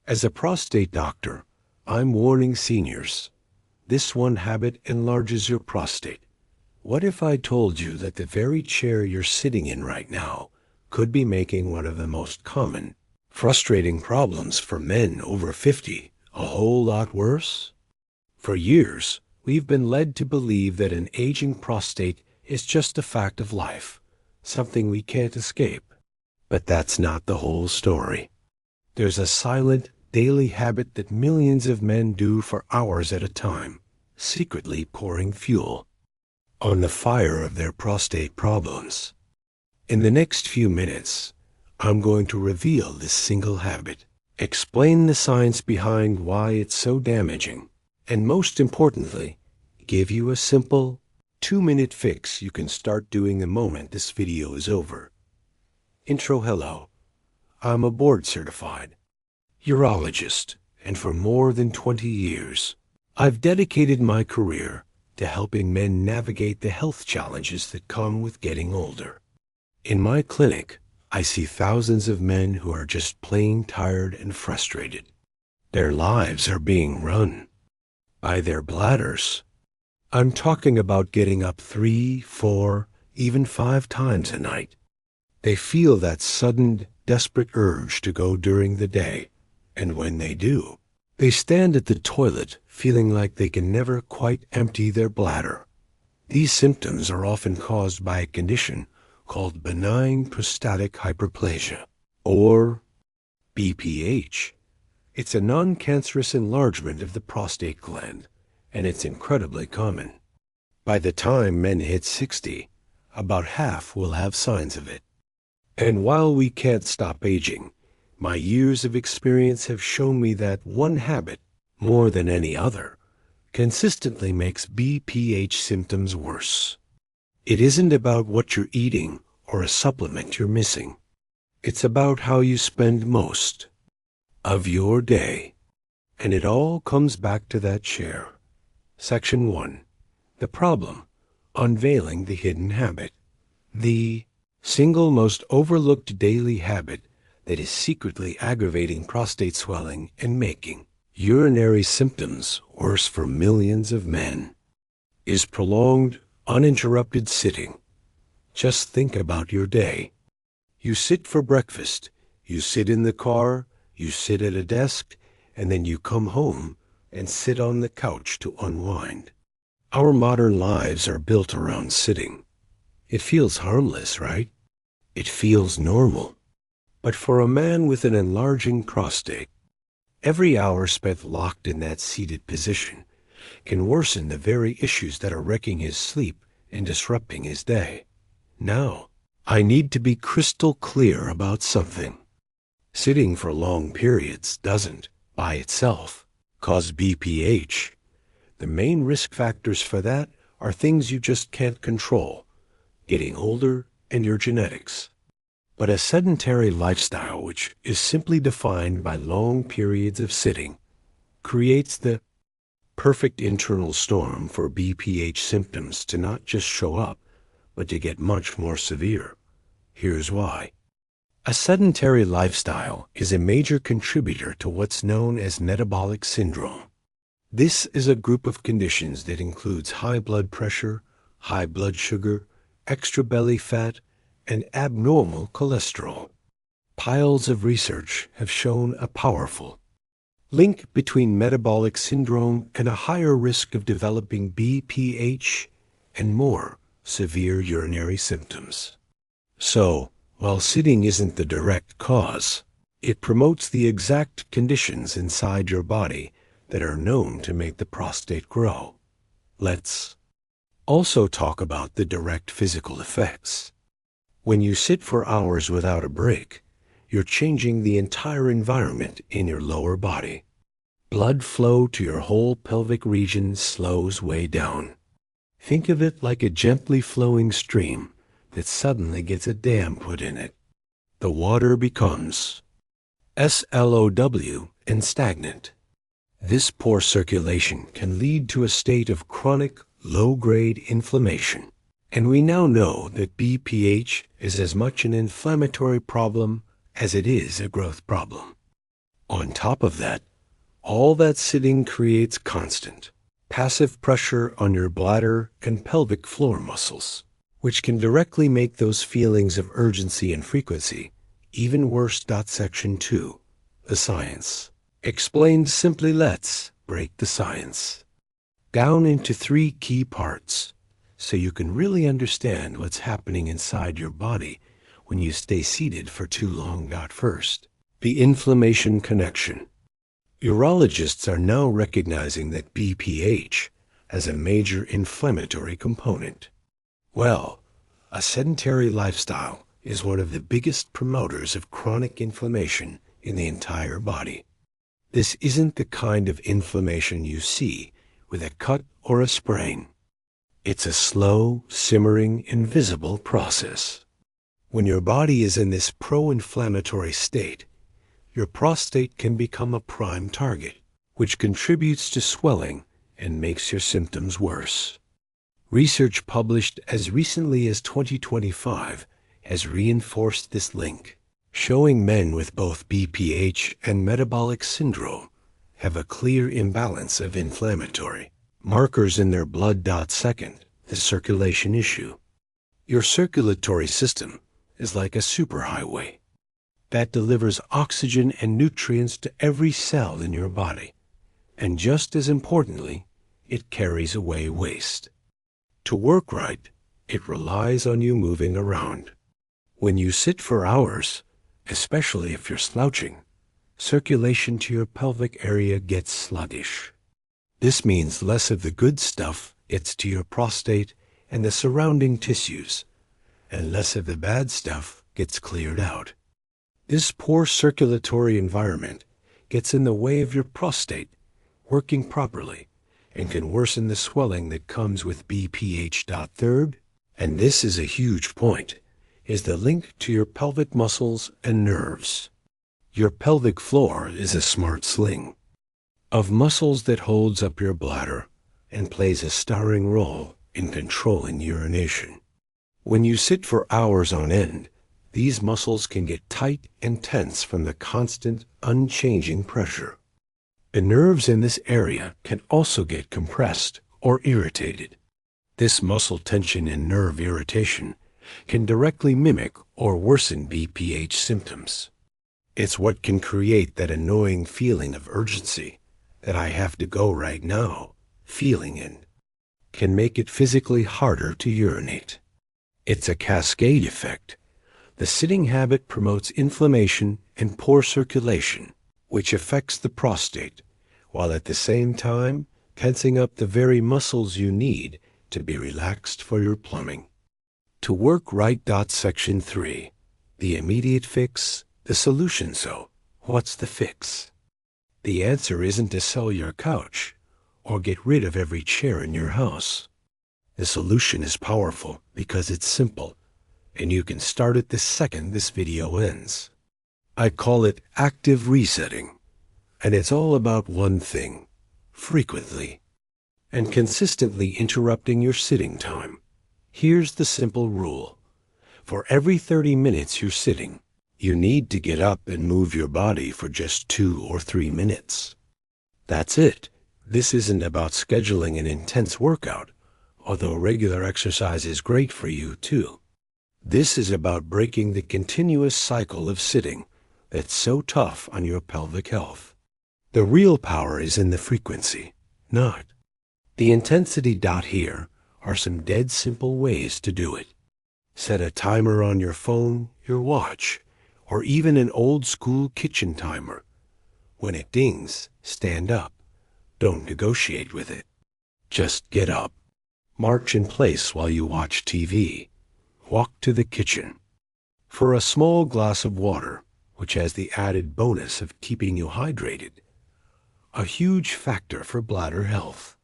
As a prostate doctor, I'm warning seniors. This one habit enlarges your prostate. What if I told you that the very chair you're sitting in right now could be making one of the most common, frustrating problems for men over 50 a whole lot worse? For years, we've been led to believe that an aging prostate is just a fact of life, something we can't escape. But that's not the whole story. There's a silent, daily habit that millions of men do for hours at a time, secretly pouring fuel on the fire of their prostate problems. In the next few minutes, I'm going to reveal this single habit, explain the science behind why it's so damaging, and most importantly, give you a simple, 2-minute fix you can start doing the moment this video is over. Intro. Hello. I'm a board-certified urologist, and for more than 20 years, I've dedicated my career to helping men navigate the health challenges that come with getting older. In my clinic, I see thousands of men who are just plain tired and frustrated. Their lives are being run by their bladders. I'm talking about getting up 3, 4, even 5 times a night. They feel that sudden, desperate urge to go during the day, and when they do, they stand at the toilet feeling like they can never quite empty their bladder. These symptoms are often caused by a condition called benign prostatic hyperplasia, or BPH. It's a non-cancerous enlargement of the prostate gland, and it's incredibly common. By the time men hit 60, about half will have signs of it. And while we can't stop aging, my years of experience have shown me that one habit, more than any other, consistently makes BPH symptoms worse. It isn't about what you're eating or a supplement you're missing. It's about how you spend most of your day. And it all comes back to that chair. Section 1. The problem. Unveiling the hidden habit. The single most overlooked daily habit that is secretly aggravating prostate swelling and making urinary symptoms worse for millions of men is prolonged, uninterrupted sitting. Just think about your day. You sit for breakfast, you sit in the car, you sit at a desk, and then you come home and sit on the couch to unwind. Our modern lives are built around sitting. It feels harmless, right? It feels normal. But for a man with an enlarging prostate, every hour spent locked in that seated position can worsen the very issues that are wrecking his sleep and disrupting his day. Now, I need to be crystal clear about something. Sitting for long periods doesn't, by itself, cause BPH. The main risk factors for that are things you just can't control: getting older and your genetics. But a sedentary lifestyle, which is simply defined by long periods of sitting, creates the perfect internal storm for BPH symptoms to not just show up, but to get much more severe. Here's why. A sedentary lifestyle is a major contributor to what's known as metabolic syndrome. This is a group of conditions that includes high blood pressure, high blood sugar, extra belly fat, and abnormal cholesterol. Piles of research have shown a powerful link between metabolic syndrome and a higher risk of developing BPH and more severe urinary symptoms. So, while sitting isn't the direct cause, it promotes the exact conditions inside your body that are known to make the prostate grow. Let's also talk about the direct physical effects. When you sit for hours without a break, you're changing the entire environment in your lower body. Blood flow to your whole pelvic region slows way down. Think of it like a gently flowing stream that suddenly gets a dam put in it. The water becomes slow and stagnant. This poor circulation can lead to a state of chronic, low-grade inflammation. And we now know that BPH is as much an inflammatory problem as it is a growth problem. On top of that, all that sitting creates constant, passive pressure on your bladder and pelvic floor muscles, which can directly make those feelings of urgency and frequency even worse. Section 2. The science. Explained simply. Let's break the science down into 3 key parts so you can really understand what's happening inside your body when you stay seated for too long. First, the inflammation connection. Urologists are now recognizing that BPH has a major inflammatory component. Well, a sedentary lifestyle is one of the biggest promoters of chronic inflammation in the entire body. This isn't the kind of inflammation you see with a cut or a sprain. It's a slow, simmering, invisible process. When your body is in this pro-inflammatory state, your prostate can become a prime target, which contributes to swelling and makes your symptoms worse. Research published as recently as 2025 has reinforced this link, showing men with both BPH and metabolic syndrome have a clear imbalance of inflammatory markers in their blood. Second, the circulation issue. Your circulatory system is like a superhighway that delivers oxygen and nutrients to every cell in your body, and just as importantly, it carries away waste. To work right, it relies on you moving around. When you sit for hours, especially if you're slouching, circulation to your pelvic area gets sluggish. This means less of the good stuff gets to your prostate and the surrounding tissues, and less of the bad stuff gets cleared out. This poor circulatory environment gets in the way of your prostate working properly and can worsen the swelling that comes with BPH. Third, and this is a huge point, is the link to your pelvic muscles and nerves. Your pelvic floor is a smart sling of muscles that holds up your bladder and plays a starring role in controlling urination. When you sit for hours on end, these muscles can get tight and tense from the constant, unchanging pressure. The nerves in this area can also get compressed or irritated. This muscle tension and nerve irritation can directly mimic or worsen BPH symptoms. It's what can create that annoying feeling of urgency that I have to go right now feeling in, can make it physically harder to urinate. It's a cascade effect. The sitting habit promotes inflammation and poor circulation, which affects the prostate, while at the same time tensing up the very muscles you need to be relaxed for your plumbing. To work right. Section 3. The immediate fix, the solution. So, what's the fix? The answer isn't to sell your couch or get rid of every chair in your house. The solution is powerful because it's simple, and you can start it the second this video ends. I call it active resetting, and it's all about one thing: frequently and consistently interrupting your sitting time. Here's the simple rule. For every 30 minutes you're sitting, you need to get up and move your body for just 2 or 3 minutes. That's it. This isn't about scheduling an intense workout, although regular exercise is great for you too. This is about breaking the continuous cycle of sitting that's so tough on your pelvic health. The real power is in the frequency, not the intensity. Here are some dead simple ways to do it. Set a timer on your phone, your watch, or even an old-school kitchen timer. When it dings, stand up. Don't negotiate with it. Just get up. March in place while you watch TV. Walk to the kitchen. For a small glass of water, which has the added bonus of keeping you hydrated, a huge factor for bladder health.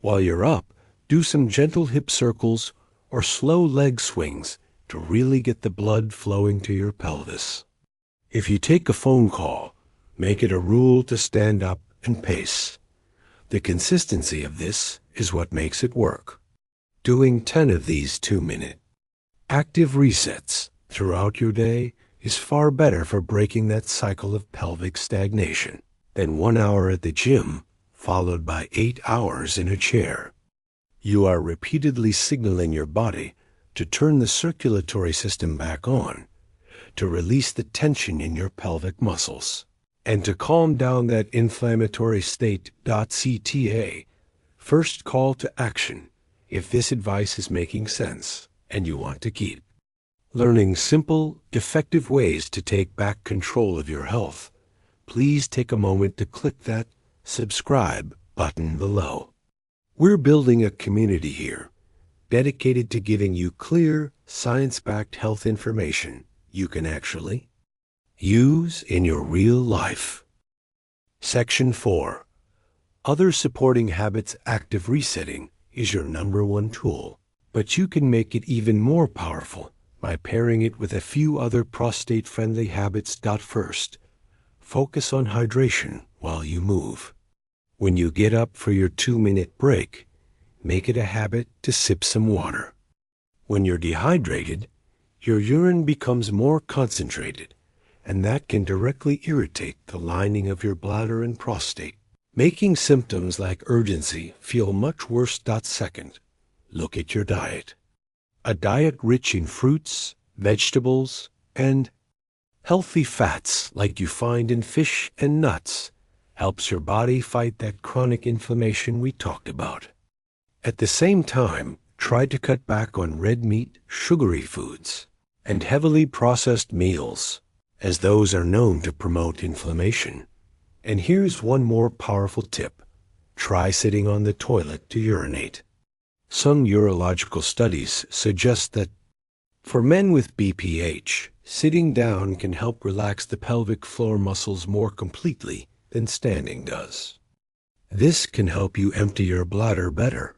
While you're up, do some gentle hip circles or slow leg swings to really get the blood flowing to your pelvis. If you take a phone call, make it a rule to stand up and pace. The consistency of this is what makes it work. Doing 10 of these 2-minute active resets throughout your day is far better for breaking that cycle of pelvic stagnation than 1 hour at the gym, followed by 8 hours in a chair. You are repeatedly signaling your body to turn the circulatory system back on, to release the tension in your pelvic muscles, and to calm down that inflammatory state. CTA, first call to action if this advice is making sense and you want to keep learning simple, effective ways to take back control of your health. Please take a moment to click that subscribe button below. We're building a community here dedicated to giving you clear, science-backed health information you can actually use in your real life. Section 4. Other supporting habits. Active resetting is your #1 tool, but you can make it even more powerful by pairing it with a few other prostate-friendly habits. First, focus on hydration while you move. When you get up for your 2-minute break, make it a habit to sip some water. When you're dehydrated, your urine becomes more concentrated, and that can directly irritate the lining of your bladder and prostate, making symptoms like urgency feel much worse. Second, look at your diet. A diet rich in fruits, vegetables, and healthy fats like you find in fish and nuts helps your body fight that chronic inflammation we talked about. At the same time, try to cut back on red meat, sugary foods, and heavily processed meals, as those are known to promote inflammation. And here's one more powerful tip. Try sitting on the toilet to urinate. Some urological studies suggest that for men with BPH, sitting down can help relax the pelvic floor muscles more completely than standing does. This can help you empty your bladder better,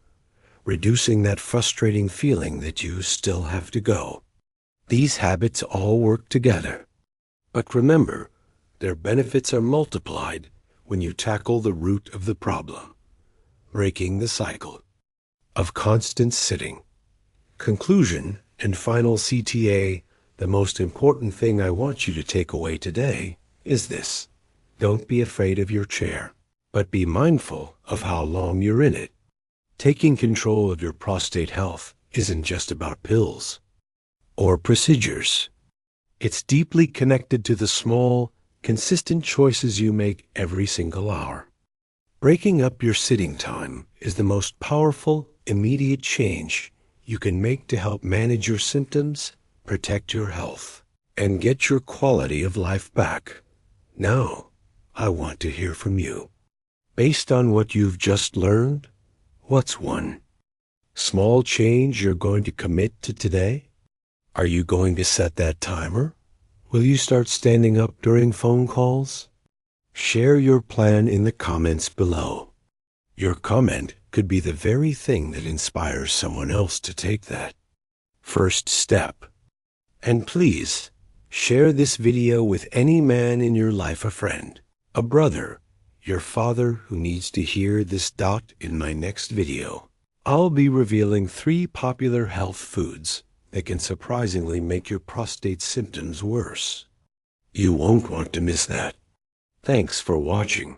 reducing that frustrating feeling that you still have to go. These habits all work together. But remember, their benefits are multiplied when you tackle the root of the problem, breaking the cycle of constant sitting. Conclusion and final CTA, the most important thing I want you to take away today is this. Don't be afraid of your chair, but be mindful of how long you're in it. Taking control of your prostate health isn't just about pills or procedures. It's deeply connected to the small, consistent choices you make every single hour. Breaking up your sitting time is the most powerful, immediate change you can make to help manage your symptoms, protect your health, and get your quality of life back. Now, I want to hear from you. Based on what you've just learned, what's one small change you're going to commit to today? Are you going to set that timer? Will you start standing up during phone calls? Share your plan in the comments below. Your comment could be the very thing that inspires someone else to take that first step. And please, share this video with any man in your life, a friend, a brother, your father who needs to hear this. In my next video, I'll be revealing 3 popular health foods that can surprisingly make your prostate symptoms worse. You won't want to miss that. Thanks for watching.